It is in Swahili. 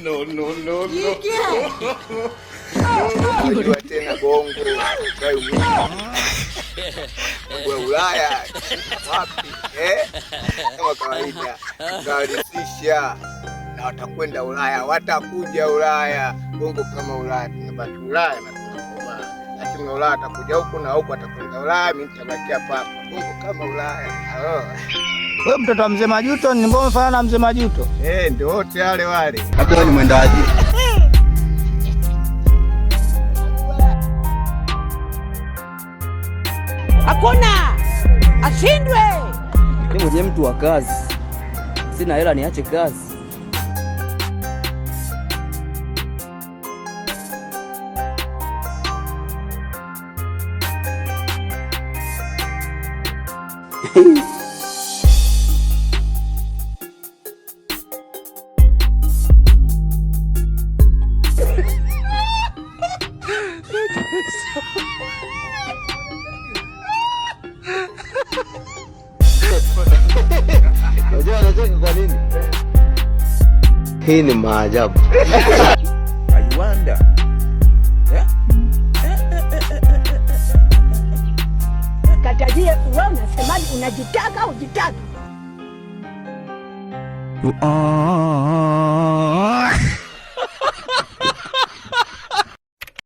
No. Unajua tena bongo kwa Ulaya wapi kama kawaida tunalisisha na watakwenda Ulaya, watakuja Ulaya. Bongo kama Ulaya, tunabaki Ulaya na tunakoma, lakini Ulaya atakuja huku na huku, atakwenda Ulaya, mimi nitabaki hapa. Bongo kama Ulaya. Wewe mtoto wa Mzee Majuto, ni mbona unafanana na Mzee Majuto? Ndio wote wale. Labda ni mwendaji. Hakuna ashindwe. Mimi mwenye mtu wa kazi, sina hela niache kazi. Unajua anacheka kwa nini? Hii ni maajabu. I wonder. Katajie, wewe unasemaje? Unajitaka au ujitaka?